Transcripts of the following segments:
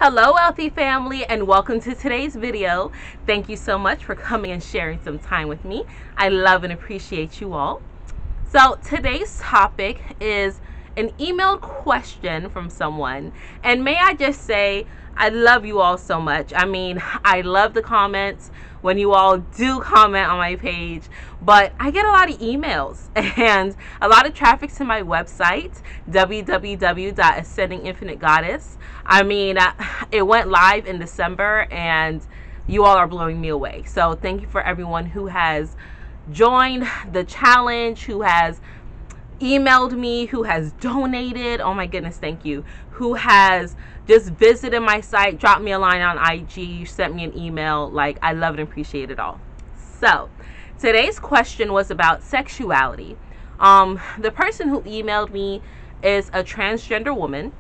Hello wealthy family, and welcome to today's video. Thank you so much for coming and sharing some time with me. I love and appreciate you all. So today's topic is an emailed question from someone, and may I just say I love you all so much. I mean, I love the comments when you all do comment on my page, but I get a lot of emails and a lot of traffic to my website, www.ascendinginfinitegoddess. I mean, it went live in December and you all are blowing me away. So thank you for everyone who has joined the challenge, who has emailed me, who has donated. Oh my goodness, thank you. Who has just visited my site, dropped me a line on IG, sent me an email. Like, I love and appreciate it all. So today's question was about sexuality. The person who emailed me is a transgender woman,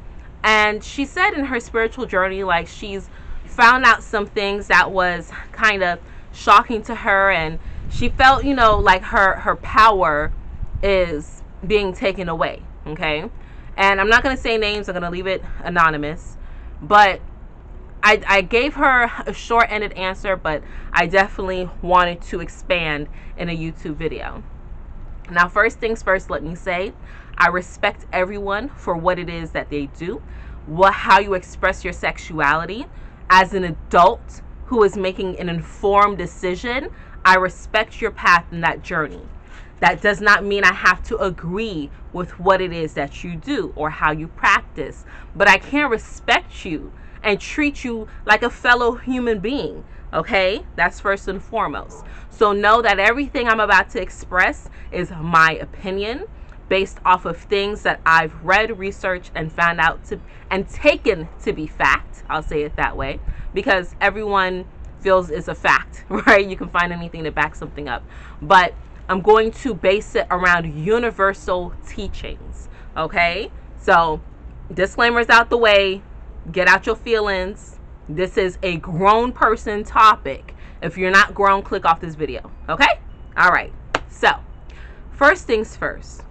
and she said in her spiritual journey, like, she's found out some things that was kind of shocking to her, and she felt, you know, like her power is being taken away. Okay, and I'm not going to say names, I'm going to leave it anonymous, but I gave her a short-ended answer, but I definitely wanted to expand in a YouTube video. Now, first things first, let me say I respect everyone for what it is that they do, how you express your sexuality. As an adult who is making an informed decision, I respect your path in that journey. That does not mean I have to agree with what it is that you do or how you practice, but I can respect you and treat you like a fellow human being. Okay, that's first and foremost. So know that everything I'm about to express is my opinion based off of things that I've read, researched, and found out and taken to be fact. I'll say it that way, because everyone feels it's a fact, right? You can find anything to back something up, but I'm going to base it around universal teachings. Okay, so disclaimers out the way, get out your feelings. This is a grown person topic. If you're not grown, click off this video. Okay, all right. So first things first,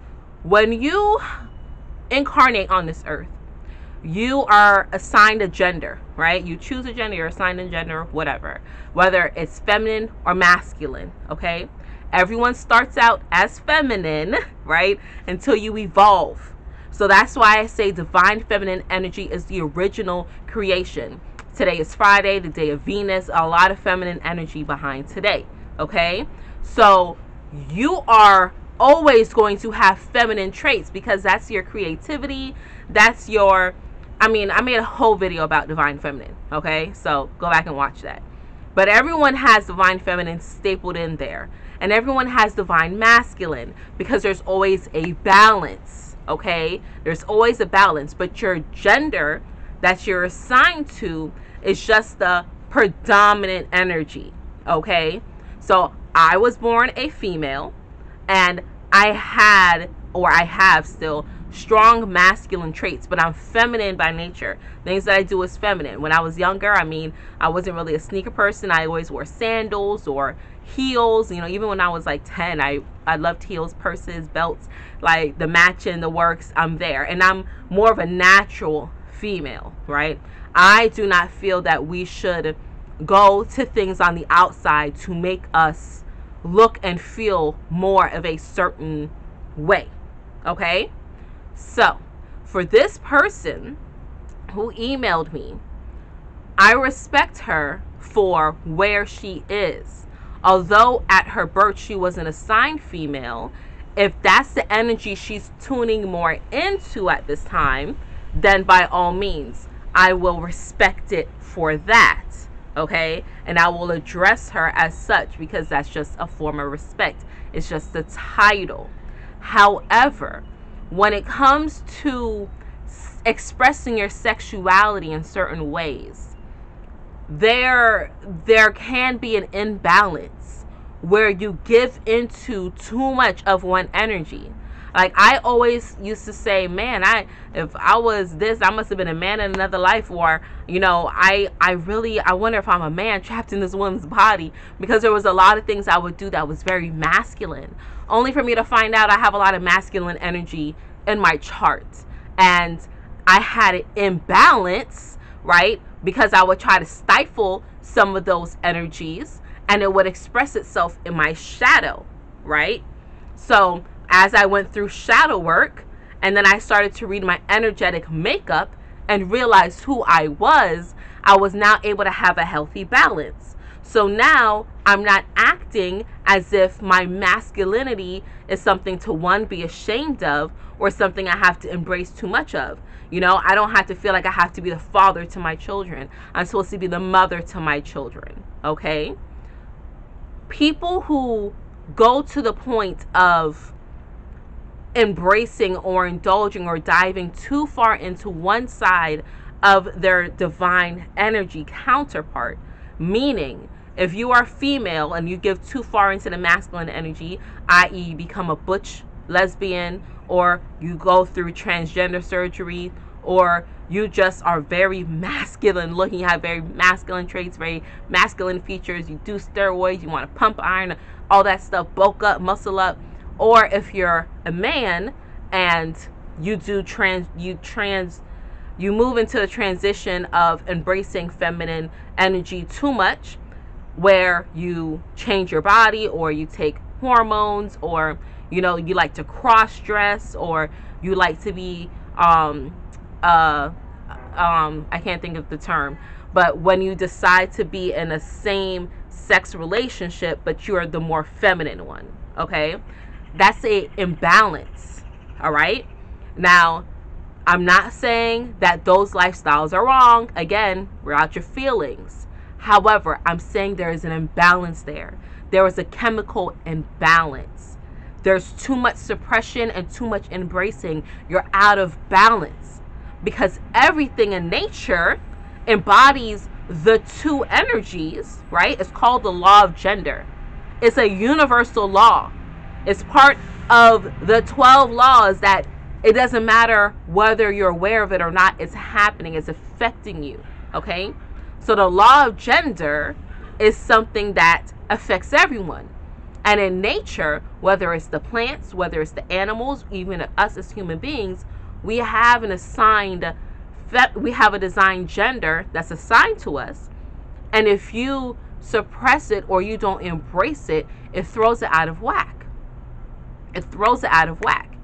when you incarnate on this earth, you are assigned a gender, right? You choose a gender, you're assigned a gender, whatever, whether it's feminine or masculine. Okay, everyone starts out as feminine, right, until you evolve. So that's why I say divine feminine energy is the original creation. Today is Friday, the day of Venus, a lot of feminine energy behind today. Okay, so you are always going to have feminine traits because that's your creativity, that's your, I mean, I made a whole video about divine feminine. Okay, so go back and watch that. But everyone has divine feminine stapled in there, and everyone has divine masculine because there's always a balance. Okay, there's always a balance, but your gender that you're assigned to is just the predominant energy. Okay, so I was born a female, and I had, or I have still, strong masculine traits, but I'm feminine by nature. Things that I do is feminine. When I was younger, I mean, I wasn't really a sneaker person. I always wore sandals or heels. You know, even when I was like 10, I loved heels, purses, belts, like the matching, the works. I'm there, and I'm more of a natural female, right? I do not feel that we should go to things on the outside to make us look and feel more of a certain way. Okay, so for this person who emailed me, I respect her for where she is. Although at her birth she was an assigned female, if that's the energy she's tuning more into at this time, then by all means I will respect it for that. Okay, and I will address her as such because that's just a form of respect. It's just the title. However, when it comes to expressing your sexuality in certain ways, there can be an imbalance where you give into too much of one energy. Like, I always used to say, man, if I was this, I must have been a man in another life, or, you know, I wonder if I'm a man trapped in this woman's body, because there was a lot of things I would do that was very masculine, only for me to find out I have a lot of masculine energy in my chart, and I had it in balance right? Because I would try to stifle some of those energies, and it would express itself in my shadow, right? So as I went through shadow work, and then I started to read my energetic makeup and realized who I was now able to have a healthy balance. So now I'm not acting as if my masculinity is something to, one, be ashamed of, or something I have to embrace too much of. You know, I don't have to feel like I have to be the father to my children. I'm supposed to be the mother to my children, okay? People who go to the point of embracing or indulging or diving too far into one side of their divine energy counterpart, meaning if you are female and you give too far into the masculine energy, i.e. you become a butch lesbian, or you go through transgender surgery, or you just are very masculine looking, you have very masculine traits, very masculine features, you do steroids, you want to pump iron, all that stuff, bulk up, muscle up. Or if you're a man and you do you move into a transition of embracing feminine energy too much, where you change your body, or you take hormones, or you know, you like to cross dress, or you like to be I can't think of the term, but when you decide to be in a same sex relationship but you're the more feminine one, okay? That's a imbalance. All right. Now, I'm not saying that those lifestyles are wrong. Again, we're out your feelings. However, I'm saying there is an imbalance there. There is a chemical imbalance. There's too much suppression and too much embracing. You're out of balance, because everything in nature embodies the two energies, right? It's called the law of gender. It's a universal law. It's part of the 12 laws that it doesn't matter whether you're aware of it or not, it's happening, it's affecting you, okay? So the law of gender is something that affects everyone. And in nature, whether it's the plants, whether it's the animals, even us as human beings, we have a designed gender that's assigned to us. And if you suppress it or you don't embrace it, it throws it out of whack. It throws it out of whack.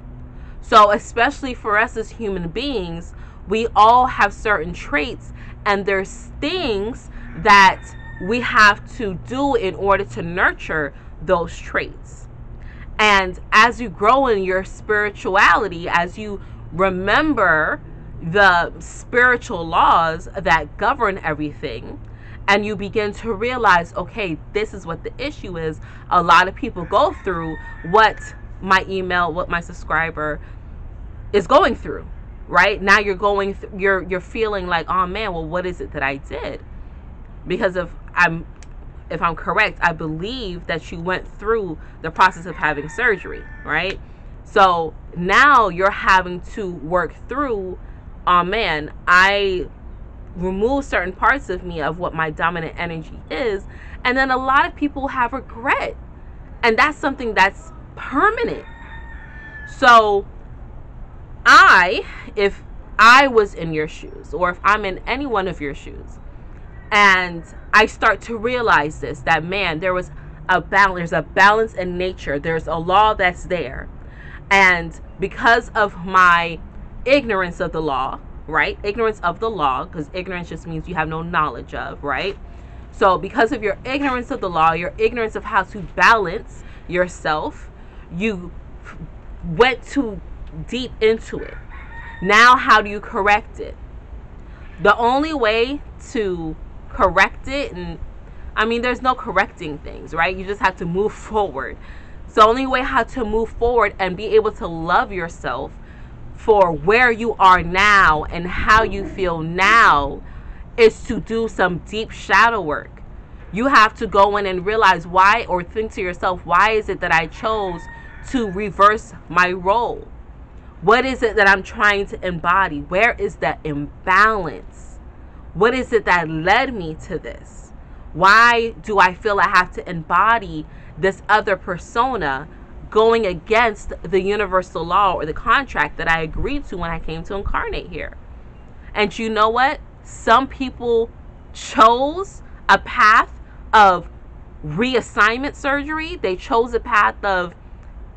So especially for us as human beings, we all have certain traits, and there's things that we have to do in order to nurture those traits. And as you grow in your spirituality, as you remember the spiritual laws that govern everything, and you begin to realize, okay, this is what the issue is. A lot of people go through what my subscriber is going through, right? Now you're you're feeling like, oh man, well, what is it that I did? Because if I'm correct, I believe that you went through the process of having surgery, right? So now you're having to work through, oh man, I remove certain parts of me of what my dominant energy is. And then a lot of people have regret, and that's something that's permanent. So if I was in your shoes, or if I'm in any one of your shoes, and I start to realize this, that man, there's a balance in nature, there's a law that's there, and because of my ignorance of the law, right? Ignorance of the law, because ignorance just means you have no knowledge of, right? So because of your ignorance of the law, your ignorance of how to balance yourself, you went too deep into it. Now, how do you correct it? The only way to correct it, and I mean, there's no correcting things, right? You just have to move forward. So the only way how to move forward and be able to love yourself for where you are now and how you feel now is to do some deep shadow work. You have to go in and realize why, or think to yourself, why is it that I chose to reverse my role? What is it that I'm trying to embody? Where is that imbalance? What is it that led me to this? Why do I feel I have to embody this other persona, going against the universal law or the contract that I agreed to when I came to incarnate here? And you know what? Some people chose a path of reassignment surgery. They chose a path of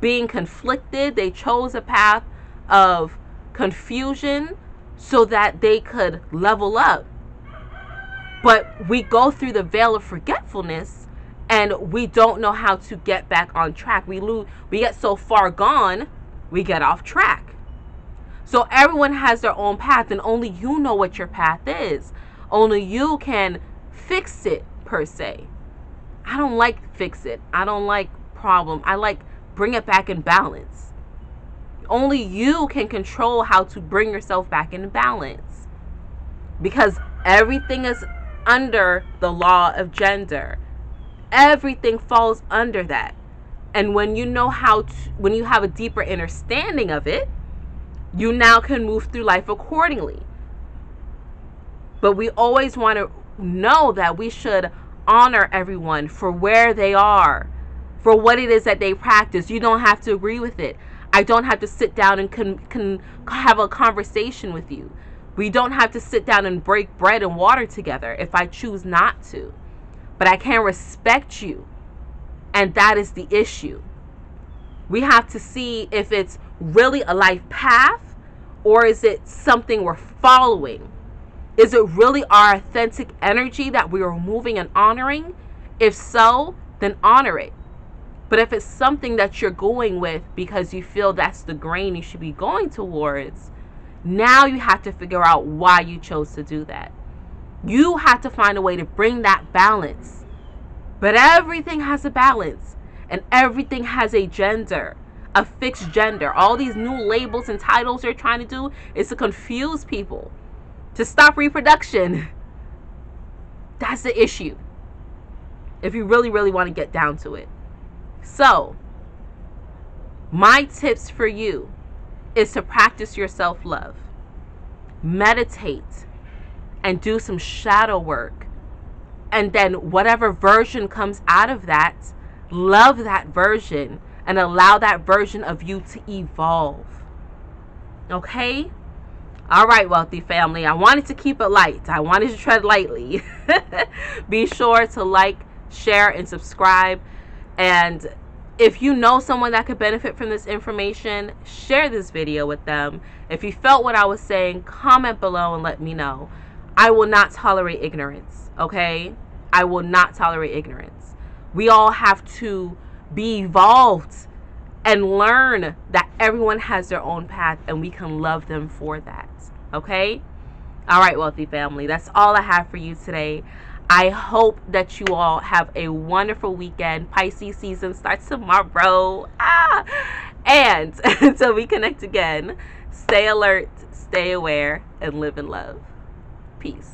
being conflicted. They chose a path of confusion so that they could level up. But we go through the veil of forgetfulness and we don't know how to get back on track. We get so far gone, we get off track. So everyone has their own path, and only you know what your path is. Only you can fix it, per se. I don't like fix it. I don't like problem. I like bring it back in balance. Only you can control how to bring yourself back in balance. Because everything is under the law of gender. Everything falls under that. And when you know when you have a deeper understanding of it, you now can move through life accordingly. But we always want to know that we should honor everyone for where they are, for what it is that they practice. You don't have to agree with it. I don't have to sit down and can have a conversation with you. We don't have to sit down and break bread and water together if I choose not to. But I can respect you. And that is the issue. We have to see if it's really a life path or is it something we're following. Is it really our authentic energy that we are moving and honoring? If so, then honor it. But if it's something that you're going with because you feel that's the grain you should be going towards, now you have to figure out why you chose to do that. You have to find a way to bring that balance. But everything has a balance. And everything has a gender. A fixed gender. All these new labels and titles they're trying to do is to confuse people. To stop reproduction. That's the issue. If you really, really want to get down to it. So, my tips for you is to practice your self-love. Meditate. And do some shadow work. And then whatever version comes out of that, love that version. And allow that version of you to evolve. Okay? All right, wealthy family. I wanted to keep it light. I wanted to tread lightly. Be sure to like, share, and subscribe. And if you know someone that could benefit from this information, share this video with them. If you felt what I was saying, comment below and let me know. I will not tolerate ignorance, okay? I will not tolerate ignorance. We all have to be evolved and learn that everyone has their own path and we can love them for that, okay? All right, wealthy family, that's all I have for you today. I hope that you all have a wonderful weekend. Pisces season starts tomorrow. And until we connect again, stay alert, stay aware, and live in love. Peace.